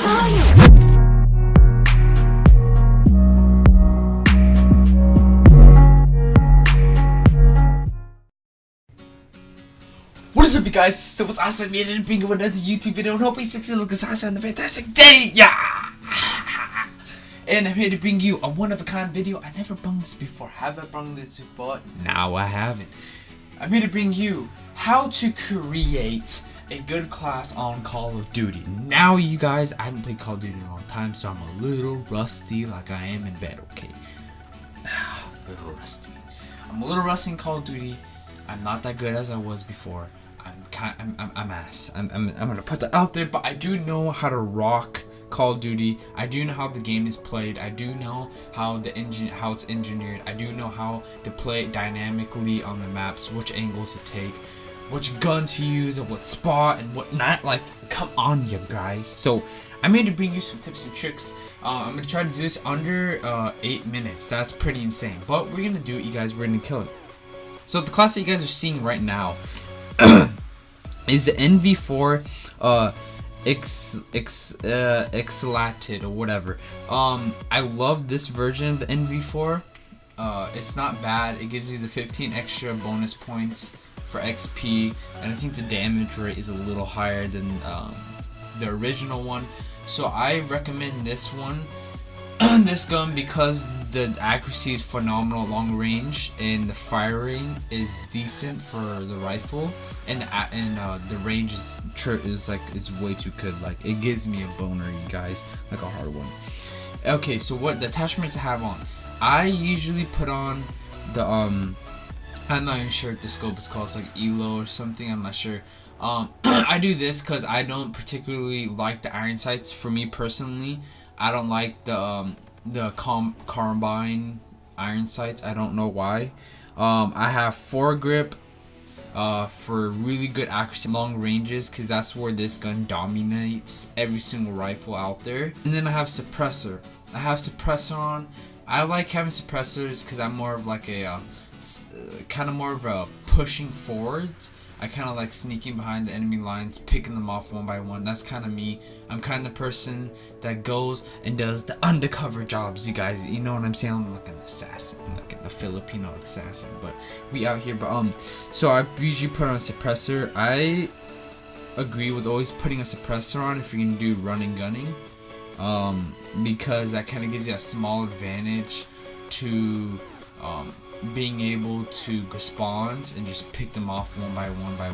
What is up, you guys? So what's awesome, man, and being with another YouTube video, and hope you succeed looking on a fantastic day, yeah! And I'm here to bring you a one-of-a-kind video. I never brung this before. Have I brung this before? No, I haven't. I'm here to bring you how to create a good class on Call of Duty. Now, you guys, I haven't played Call of Duty in a long time, so I'm a little rusty like I am in bed, okay? A little rusty. I'm a little rusty in Call of Duty. I'm not that good as I was before. I'm ass. I'm gonna put that out there, but I do know how to rock Call of Duty. I do know how the game is played. I do know how it's engineered. I do know how to play it dynamically on the maps, which angles to take, which gun to use, and what spot and what not. Like, come on, you guys. So I'm here to bring you some tips and tricks. I'm gonna try to do this under 8 minutes. That's pretty insane, but we're gonna do it, you guys. We're gonna kill it. So the class that you guys are seeing right now is the NV4 Exlated or whatever. I love this version of the NV4. It's not bad. It gives you the 15 extra bonus points for XP, and I think the damage rate is a little higher than the original one. So I recommend this one. This gun, because the accuracy is phenomenal at long range and the firing is decent for the rifle, and the range is way too good. Like, it gives me a boner, you guys, like a hard one. Okay, so what the attachments I have on? I usually put on the I'm not even sure what the scope is called. It's like ELO or something. I'm not sure. I do this because I don't particularly like the iron sights. For me personally, I don't like the carbine iron sights. I don't know why. I have foregrip for really good accuracy long ranges, because that's where this gun dominates every single rifle out there. And then I have suppressor. I have suppressor on. I like having suppressors because I'm more of like a kind of more of a pushing forwards. I kind of like sneaking behind the enemy lines, picking them off one by one. That's kind of me. I'm kind of the person that goes and does the undercover jobs, you guys. You know what I'm saying? I'm like an assassin, like a Filipino assassin. But we out here. But so I usually put on a suppressor. I agree with always putting a suppressor on if you're gonna do running gunning, because that kind of gives you a small advantage to being able to respond and just pick them off one by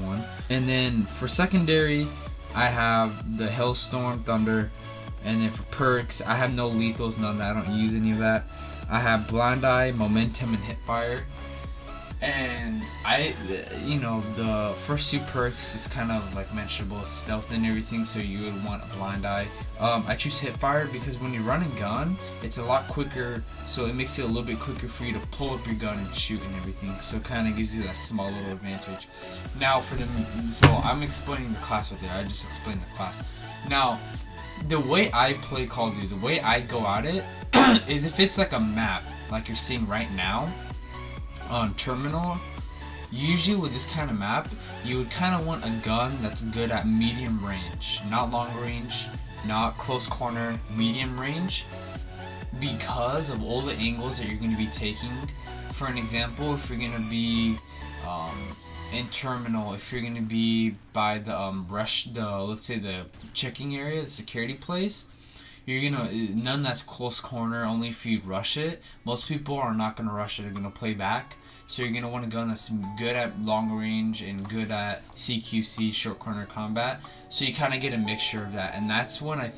one. And then for secondary, I have the Hailstorm, Thunder, and then for perks, I have no lethals, none of that. I don't use any of that. I have Blind Eye, Momentum, and Hipfire. And the first two perks is kind of like mentionable. It's stealth and everything, so you would want a Blind Eye. I choose Hipfire because when you run a gun, it's a lot quicker, so it makes it a little bit quicker for you to pull up your gun and shoot and everything. So it kind of gives you that small little advantage. Now so I'm explaining the class right there. I just explained the class. Now, the way I play Call of Duty, the way I go at it, is if it's like a map, like you're seeing right now, on Terminal, usually with this kind of map, you would kind of want a gun that's good at medium range, not long range, not close corner, medium range, because of all the angles that you're going to be taking. For an example, if you're going to be in Terminal, if you're going to be by the let's say the checking area, the security place, none that's close corner, only if you rush it. Most people are not gonna rush it, they're gonna play back. So you're gonna want a gun that's good at long range and good at CQC, short corner combat. So you kind of get a mixture of that, and that's when I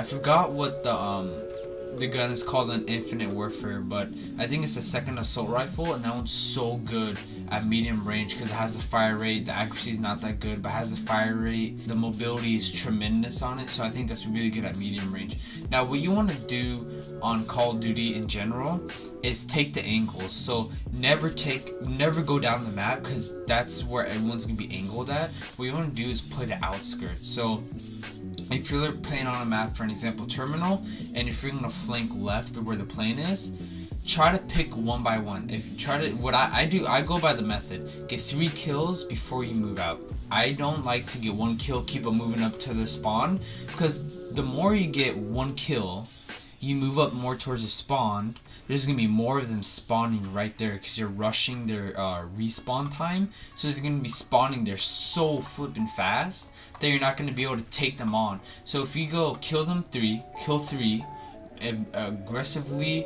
forgot what the gun is called on Infinite Warfare, but I think it's the second assault rifle, and that one's so good at medium range because it has the fire rate. The accuracy is not that good, but it has the fire rate. The mobility is tremendous on it, so I think that's really good at medium range. Now, what you want to do on Call of Duty in general is take the angles. So never go down the map, because that's where everyone's gonna be angled at. What you want to do is play the outskirts. So if you're playing on a map, for an example, Terminal, and if you're gonna flank left of where the plane is, try to pick one by one. If you try to, what I do, I go by the method. Get 3 kills before you move out. I don't like to get 1 kill, keep on moving up to the spawn, because the more you get 1 kill, you move up more towards the spawn. There's gonna be more of them spawning right there because you're rushing their respawn time. So they're gonna be spawning there so flipping fast that you're not gonna be able to take them on. So if you go kill 3, aggressively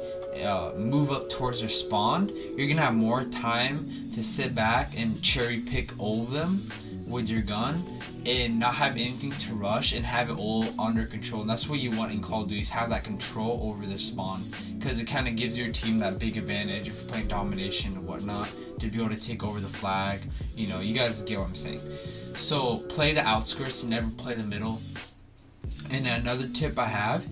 move up towards their spawn, you're gonna have more time to sit back and cherry pick all of them with your gun and not have anything to rush and have it all under control. And that's what you want in Call of Duty, is have that control over the spawn, because it kind of gives your team that big advantage if you're playing domination and whatnot, to be able to take over the flag. You know, you guys get what I'm saying. So play the outskirts and never play the middle. And another tip I have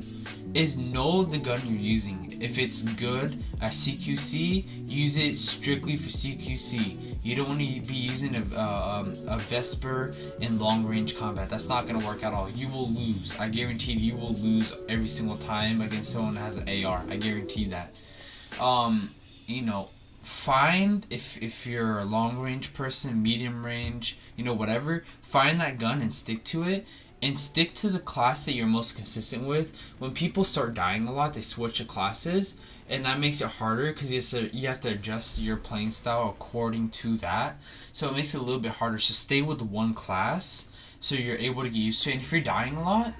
is know the gun you're using. If it's good at CQC, use it strictly for CQC. You don't want to be using a Vesper in long range combat. That's not going to work at all. You will lose. I guarantee you will lose every single time against someone that has an AR. I guarantee that. You know, find, if you're a long range person, medium range, you know, whatever, find that gun and stick to it. And stick to the class that you're most consistent with. When people start dying a lot, they switch to classes, and that makes it harder because you have to adjust your playing style according to that. So it makes it a little bit harder. So stay with one class so you're able to get used to it. And if you're dying a lot,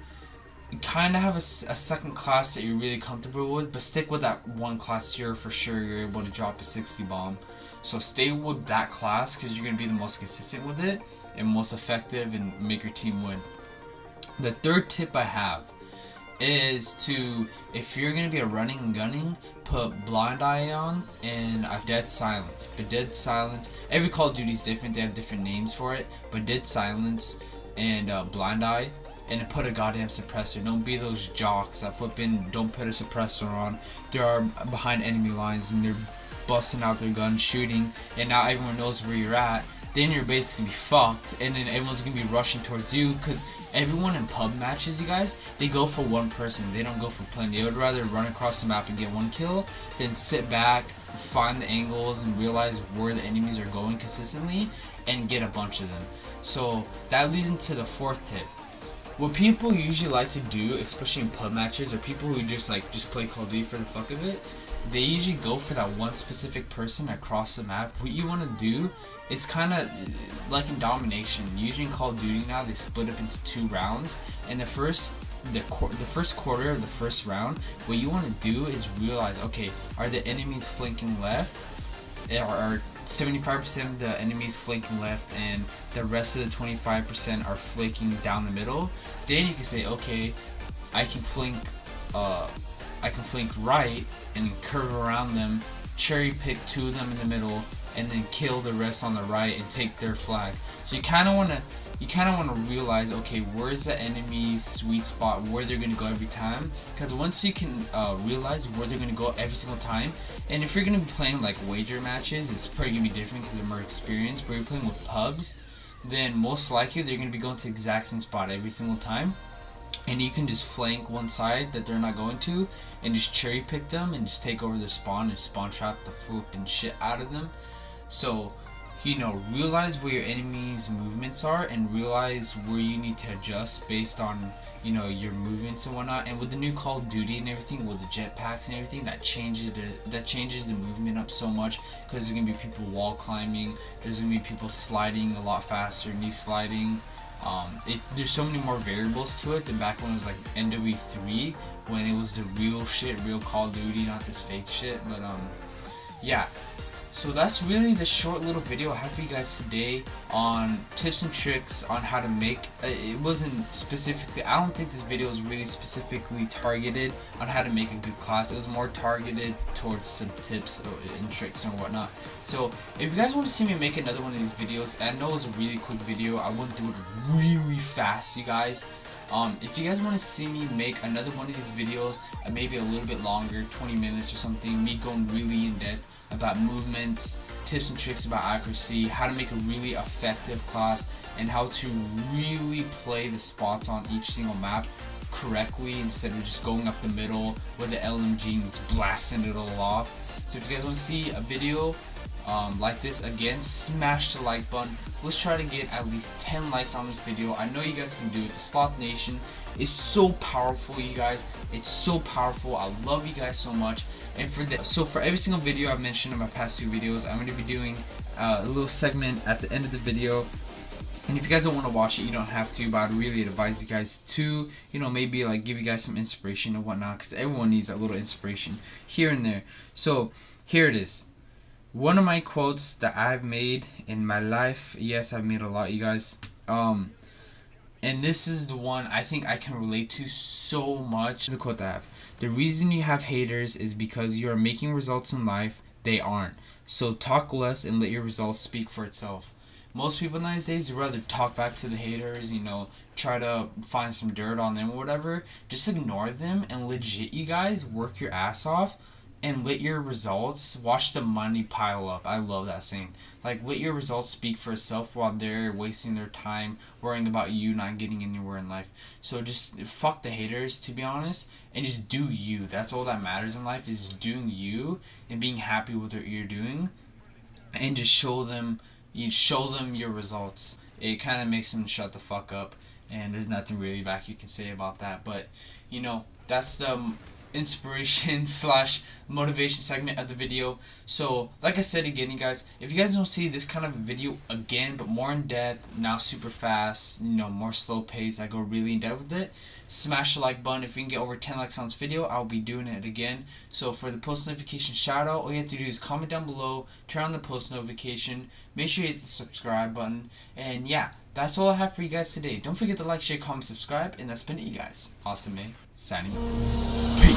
you kind of have a second class that you're really comfortable with, but stick with that one class you're able to drop a 60 bomb. So stay with that class because you're going to be the most consistent with it and most effective and make your team win. The third tip I have is to, if you're going to be a running and gunning, put blind eye on and dead silence. But dead silence, every Call of Duty is different, they have different names for it, but dead silence and blind eye, and put a goddamn suppressor. Don't be those jocks that don't put a suppressor on. They are behind enemy lines and they're busting out their guns, shooting, and now everyone knows where you're at. Then you're basically fucked, and then everyone's gonna be rushing towards you, because everyone in pub matches, you guys, they go for one person. They don't go for plenty. They would rather run across the map and get 1 kill than sit back, find the angles, and realize where the enemies are going consistently and get a bunch of them. So that leads into the 4th tip. What people usually like to do, especially in pub matches, or people who just play Call of Duty for the fuck of it, they usually go for that one specific person across the map. What you want to do, it's kind of like in domination. Usually in Call of Duty now, they split up into 2 rounds, and the first quarter of the first round, what you want to do is realize, okay, are the enemies flanking left? Are 75% of the enemies flanking left, and the rest of the 25% are flanking down the middle? Then you can say, okay, I can flank right and curve around them, cherry pick 2 of them in the middle, and then kill the rest on the right and take their flag. So you kind of want to realize, okay, where's the enemy's sweet spot, where they're gonna go every time. Because once you can realize where they're gonna go every single time, and if you're gonna be playing like wager matches, it's probably gonna be different because they're more experienced. But you're playing with pubs, then most likely they're gonna be going to the exact same spot every single time. And you can just flank one side that they're not going to and just cherry pick them and just take over their spawn and spawn trap the flipping shit out of them. So, you know, realize where your enemy's movements are and realize where you need to adjust based on, you know, your movements and whatnot. And with the new Call of Duty and everything, with the jetpacks and everything, that changes the movement up so much, because there's gonna be people wall climbing, there's gonna be people sliding a lot faster, knee sliding. There's so many more variables to it than back when it was like NW3, when it was the real shit, real Call of Duty, not this fake shit. But yeah. So that's really the short little video I have for you guys today on tips and tricks on how to make. It wasn't specifically, I don't think this video was really specifically targeted on how to make a good class. It was more targeted towards some tips and tricks and whatnot. So if you guys want to see me make another one of these videos, I know it was a really quick video, I wouldn't do it really fast, you guys. If you guys want to see me make another one of these videos, maybe a little bit longer, 20 minutes or something, me going really in depth about movements, tips and tricks about accuracy, how to make a really effective class, and how to really play the spots on each single map correctly instead of just going up the middle with the LMG and just blasting it all off. So if you guys want to see a video like this again, smash the like button. Let's try to get at least 10 likes on this video. I know you guys can do it. The Sloth Nation is so powerful, you guys. It's so powerful. I love you guys so much. And for every single video I've mentioned in my past 2 videos, I'm going to be doing a little segment at the end of the video. And if you guys don't want to watch it, you don't have to, but I'd really advise you guys to, you know, maybe like give you guys some inspiration and whatnot, because everyone needs a little inspiration here and there. So here it is. One of my quotes that I've made in my life. Yes, I've made a lot, you guys. And this is the one I think I can relate to so much. The quote that I have: the reason you have haters is because you are making results in life they aren't. So talk less and let your results speak for itself. Most people nowadays would rather talk back to the haters, you know, try to find some dirt on them or whatever. Just ignore them and legit, you guys, work your ass off and let your results, watch the money pile up. I love that saying. Like, let your results speak for itself while they're wasting their time worrying about you not getting anywhere in life. So just fuck the haters, to be honest, and just do you. That's all that matters in life, is doing you and being happy with what you're doing, and just show them your results. It kind of makes them shut the fuck up, and there's nothing really back you can say about that. But you know, that's the inspiration slash motivation segment of the video. So like I said again, you guys, if you guys don't see this kind of video again, but more in depth, now super fast, you know, more slow pace, I go really in depth with it, smash the like button. If we can get over 10 likes on this video, I'll be doing it again. So for the post notification shout out, all you have to do is comment down below, turn on the post notification, make sure you hit the subscribe button, and yeah, that's all I have for you guys today. Don't forget to like, share, comment, subscribe, and that's been it, you guys. Awesome, man. Signing off. Peace.